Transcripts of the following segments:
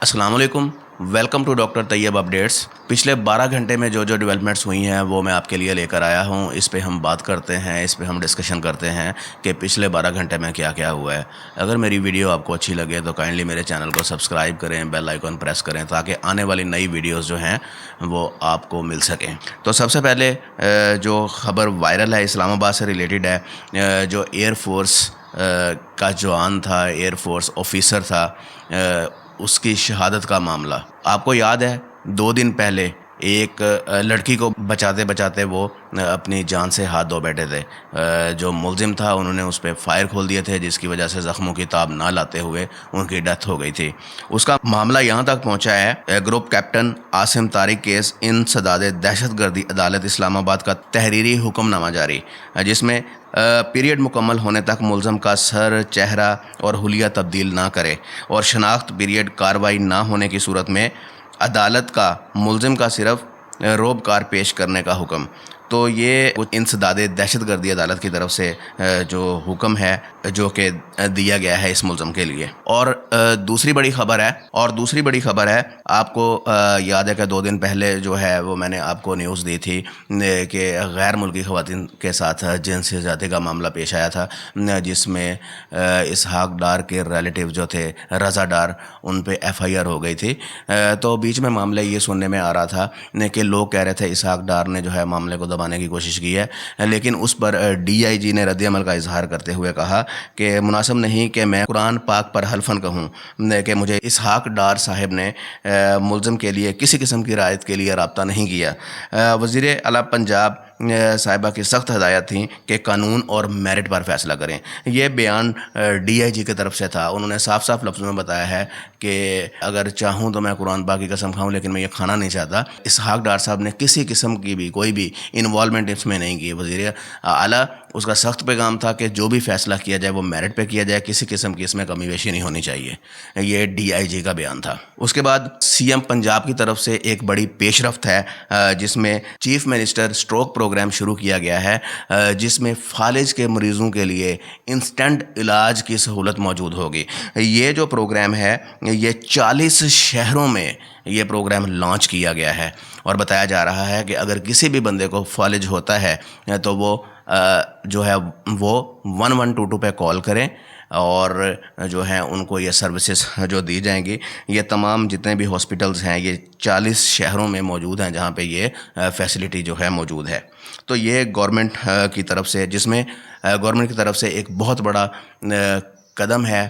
अस्सलाम वालेकुम। Welcome to doctor Tayyab updates. पिछले 12 घंटे में जो डेवलपमेंट्स हुई हैं वो मैं आपके लिए लेकर आया हूँ। इस पे हम बात करते हैं, इस पे हम डिस्कशन करते हैं कि पिछले 12 घंटे में क्या क्या हुआ है। अगर मेरी वीडियो आपको अच्छी लगे तो काइंडली मेरे चैनल को सब्सक्राइब करें, बेल आइकन प्रेस करें ताकि आने वाली नई वीडियोज़ जो हैं वो आपको मिल सकें। तो सबसे पहले जो ख़बर वायरल है इस्लामाबाद से रिलेटेड है। जो एयरफोर्स का जवान था, एयरफोर्स ऑफिसर था, उसकी शहादत का मामला आपको याद है। 2 दिन पहले एक लड़की को बचाते बचाते वो अपनी जान से हाथ धो बैठे थे। जो मुलजिम था उन्होंने उस पर फायर खोल दिए थे, जिसकी वजह से ज़ख्मों की ताब ना लाते हुए उनकी डेथ हो गई थी। उसका मामला यहाँ तक पहुँचा है, group captain Asim Tariq case इंसदाद दहशतगर्दी अदालत इस्लामाबाद का तहरीरी हुक्मनामा जारी, जिसमें पीरियड मुकम्मल होने तक मुलज़म का सर, चेहरा और हुलिया तब्दील ना करे और शनाख्त पीरियड कार्रवाई ना होने की सूरत में अदालत का मुलज़िम का सिर्फ रोबकार पेश करने का हुक्म। तो ये कुछ इंसदाद दहशतगर्दी अदालत की तरफ से जो हुक्म है जो कि दिया गया है इस मुलज़म के लिए। और दूसरी बड़ी ख़बर है आपको याद है कि 2 दिन पहले जो है वो मैंने आपको न्यूज़ दी थी कि गैर मुल्की ख़वातीन के साथ जिनसी ज़्यादती का मामला पेश आया था, जिसमें इसहाक डार के रिलेटिव जो थे रज़ा डार, उन पे FIR हो गई थी। तो बीच में मामले ये सुनने में आ रहा था कि लोग कह रहे थे इसहाक डार ने जो है मामले को दबाने की कोशिश की है, लेकिन उस पर DIG ने रद्द-ए-अमल का इजहार करते हुए कहा कि मुनासिब नहीं कि मैं कुरान पाक पर हल्फन कहूँ कि मुझे इसहाक डार साहब ने मुलज़िम के लिए किसी किस्म की रियायत के लिए राब्ता नहीं किया। वज़ीर आला पंजाब साहिबा की सख्त हदायत थी कि कानून और मेरिट पर फैसला करें। यह बयान DIG की तरफ से था। उन्होंने साफ साफ लफ्ज़ों में बताया है कि अगर चाहूँ तो मैं कुरान पाक की कसम खाऊँ, लेकिन मैं ये खाना नहीं चाहता। इसहाक डार साहब ने किसी किस्म की भी कोई भी इन्वॉल्वमेंट इसमें नहीं की। वज़ीर आला उसका सख्त पैगाम था कि जो भी फ़ैसला किया जाए वो मेरिट पे किया जाए, किसी किस्म की इसमें कमी बेशी नहीं होनी चाहिए। ये DIG का बयान था। उसके बाद CM पंजाब की तरफ से एक बड़ी पेशरफ्त है, जिसमें चीफ मिनिस्टर स्ट्रोक प्रोग्राम शुरू किया गया है, जिसमें फालिज के मरीज़ों के लिए इंस्टेंट इलाज की सहूलत मौजूद होगी। ये जो प्रोग्राम है ये 40 शहरों में ये प्रोग्राम लॉन्च किया गया है और बताया जा रहा है कि अगर किसी भी बंदे को फालिज होता है तो वो जो है वो 1122 पे कॉल करें और जो है उनको ये सर्विसेज जो दी जाएंगी। ये तमाम जितने भी हॉस्पिटल्स हैं ये 40 शहरों में मौजूद हैं जहाँ पे ये फैसिलिटी जो है मौजूद है। तो ये गवर्नमेंट की तरफ से, जिसमें गवर्नमेंट की तरफ से एक बहुत बड़ा कदम है,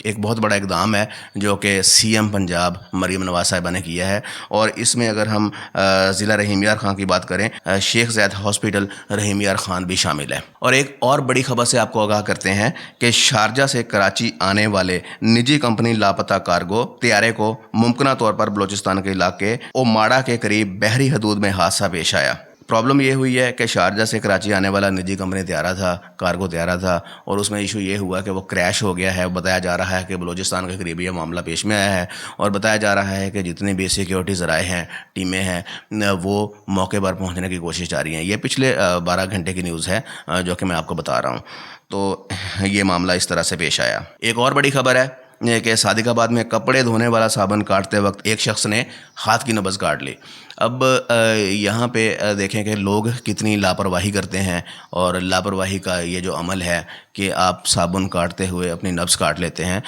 एक बहुत बड़ा इक़दाम है जो कि CM पंजाब मरीम नवाज़ साहिबा ने किया है। और इसमें अगर हम ज़िला रहीम यार ख़ान की बात करें, शेख ज़ैद हॉस्पिटल रहीम यार ख़ान भी शामिल है। और एक और बड़ी ख़बर से आपको आगाह करते हैं कि शारजा से कराची आने वाले निजी कंपनी लापता कार्गो त्यारे को मुमकिना तौर पर बलूचिस्तान के इलाके ओमाड़ा के करीब बहरी हदूद में हादसा पेश आया। प्रॉब्लम ये हुई है कि शारजा से कराची आने वाला निजी कंपनी त्यारा था, कार्गो त्यारा था, और उसमें इशू ये हुआ कि वो क्रैश हो गया है। बताया जा रहा है कि बलूचिस्तान के करीब ये मामला पेश में आया है और बताया जा रहा है कि जितनी भी सिक्योरिटी ज़राए हैं, टीमें हैं, वो मौके पर पहुंचने की कोशिश जारी हैं। ये पिछले 12 घंटे की न्यूज़ है जो कि मैं आपको बता रहा हूँ। तो ये मामला इस तरह से पेश आया। एक और बड़ी खबर है कि सादिकाबाद में कपड़े धोने वाला साबुन काटते वक्त एक शख्स ने हाथ की नब्ज़ काट ली। अब यहाँ पे देखें कि लोग कितनी लापरवाही करते हैं, और लापरवाही का ये जो अमल है कि आप साबुन काटते हुए अपनी नब्ज़ काट लेते हैं,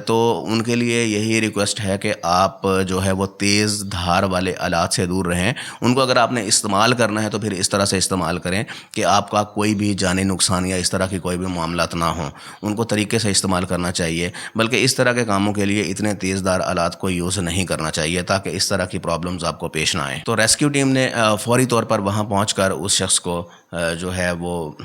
तो उनके लिए यही रिक्वेस्ट है कि आप जो है वो तेज़ धार वाले आलात से दूर रहें। उनको अगर आपने इस्तेमाल करना है तो फिर इस तरह से इस्तेमाल करें कि आपका कोई भी जानी नुकसान या इस तरह की कोई भी मामलात ना हो। उनको तरीके से इस्तेमाल करना चाहिए, बल्कि इस तरह के कामों के लिए इतने तेज़ धार आलात को यूज़ नहीं करना चाहिए ताकि इस तरह की प्रॉब्लम्स आपको पेश ना आए। तो रेस्क्यू टीम ने फौरी तौर पर वहाँ पहुँचकर उस शख्स को जो है वो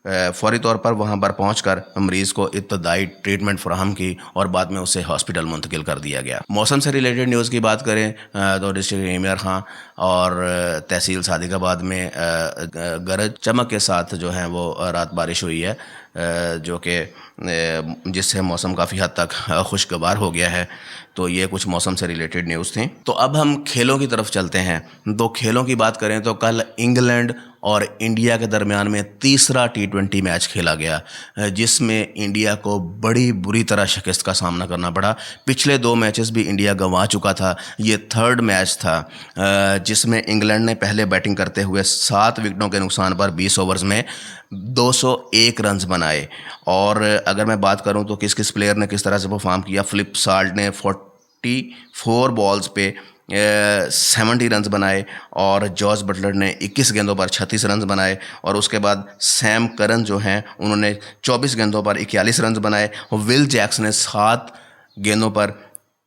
फौरी तौर पर वहाँ पर पहुँचकर मरीज़ को इब्तदाई ट्रीटमेंट फराहम की और बाद में उसे हॉस्पिटल मुंतकिल कर दिया गया। मौसम से रिलेटेड न्यूज़ की बात करें तो डिस्ट्रिक्ट रहीम यार ख़ान और तहसील सादिकाबाद में गरज चमक के साथ जो है वो रात बारिश हुई है, जो कि जिससे मौसम काफ़ी हद तक खुशगवार हो गया है। तो ये कुछ मौसम से रिलेटेड न्यूज़ थी। तो अब हम खेलों की तरफ चलते हैं। तो खेलों की बात करें तो कल इंग्लैंड اور انڈیا کے درمیان میں تیسرا T20 میچ کھیلا گیا جس میں انڈیا کو بڑی بری طرح شکست کا سامنا کرنا پڑا۔ پچھلے 2 میچز بھی انڈیا گنوا چکا تھا، یہ 3rd میچ تھا جس میں انگلینڈ نے پہلے بیٹنگ کرتے ہوئے 7 وکٹوں کے نقصان پر 20 اوورز میں 201 رنز بنائے۔ اور اگر میں بات کروں تو کس کس پلیئر نے کس طرح سے پرفارم کیا، فلپ سالٹ نے 44 بالز پہ 70 رنز بنائے، اور جارج بٹلر نے 21 گیندوں پر 36 رنز بنائے، اور اس کے بعد سیم کرن جو ہیں انہوں نے 24 گیندوں پر 41 رنز بنائے، اور ول جیکس نے 7 گیندوں پر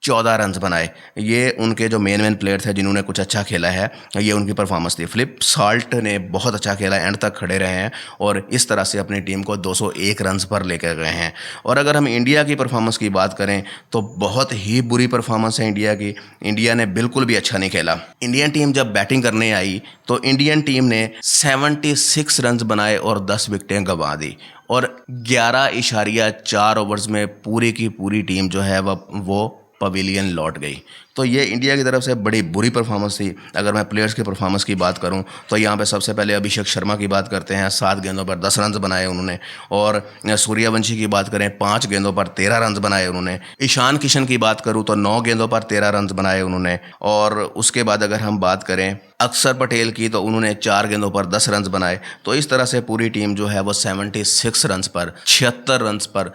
14 رنز بنائے۔ یہ ان کے جو مین پلیئر تھے جنہوں نے کچھ اچھا کھیلا ہے، یہ ان کی پرفارمنس تھی۔ فلپ سالٹ نے بہت اچھا کھیلا، اینڈ تک کھڑے رہے ہیں اور اس طرح سے اپنی ٹیم کو 201 رنز پر لے کر گئے ہیں۔ اور اگر ہم انڈیا کی پرفارمنس کی بات کریں تو بہت ہی بری پرفارمنس ہے انڈیا کی، انڈیا نے بالکل بھی اچھا نہیں کھیلا۔ انڈین ٹیم جب بیٹنگ کرنے آئی تو انڈین ٹیم نے 76 رنز بنائے اور 10 وکٹیں گنوا دی، اور 11.4 اوورز میں پوری کی پوری ٹیم جو ہے وہ پویلین لوٹ گئی۔ تو یہ انڈیا کی طرف سے بڑی بری پرفارمنس تھی۔ اگر میں پلیئرز کی پرفارمنس کی بات کروں تو یہاں پہ سب سے پہلے ابھیشیک شرما کی بات کرتے ہیں، 7 گیندوں پر 10 رنز بنائے انہوں نے، اور سوریہ ونشی کی بات کریں 5 گیندوں پر 13 رنز بنائے انہوں نے۔ ایشان کشن کی بات کروں تو 9 گیندوں پر 13 رنز بنائے انہوں نے، اور اس کے بعد اگر ہم بات کریں اکثر پٹیل کی تو انہوں نے 4 گیندوں پر 10 رنز بنائے۔ تو اس طرح سے پوری ٹیم جو ہے وہ 76 رنز پر 76 رنز پر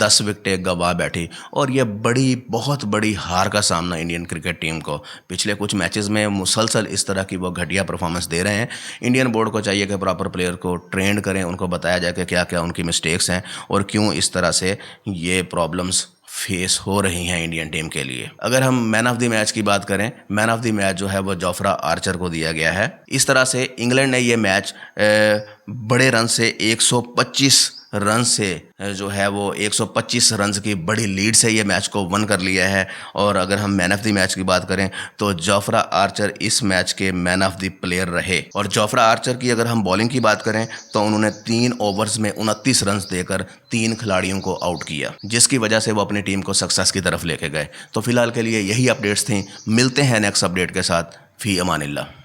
10 وکٹیں گنوا بیٹھی، اور یہ بہت بڑی ہار کا سامنا انڈین کرکٹ ٹیم کو پچھلے کچھ میچز میں مسلسل اس طرح کی وہ گھٹیا پرفارمنس دے رہے ہیں۔ انڈین بورڈ کو چاہیے کہ پراپر پلیئر کو ٹرینڈ کریں، ان کو بتایا جائے کہ کیا کیا ان کی مسٹیکس ہیں اور کیوں اس طرح سے یہ پرابلمز فیس ہو رہی ہیں انڈین ٹیم کے لیے۔ اگر ہم مین آف دی میچ کی بات کریں، مین آف دی میچ جو ہے وہ جوفرا آرچر کو دیا گیا ہے۔ اس طرح سے انگلینڈ نے یہ میچ بڑے رن سے 125 رن سے جو ہے وہ 125 رنز کی بڑی لیڈ سے یہ میچ کو ون کر لیا ہے۔ اور اگر ہم مین آف دی میچ کی بات کریں تو جوفرا آرچر اس میچ کے مین آف دی پلیئر رہے۔ اور جوفرا آرچر کی اگر ہم بالنگ کی بات کریں تو انہوں نے 3 اوورز میں 29 رنز دے کر 3 کھلاڑیوں کو آؤٹ کیا، جس کی وجہ سے وہ اپنی ٹیم کو سکسیس کی طرف لے کے گئے۔ تو فی الحال کے لیے یہی اپڈیٹس تھیں، ملتے ہیں نیکسٹ اپڈیٹ کے ساتھ، فی امان اللہ۔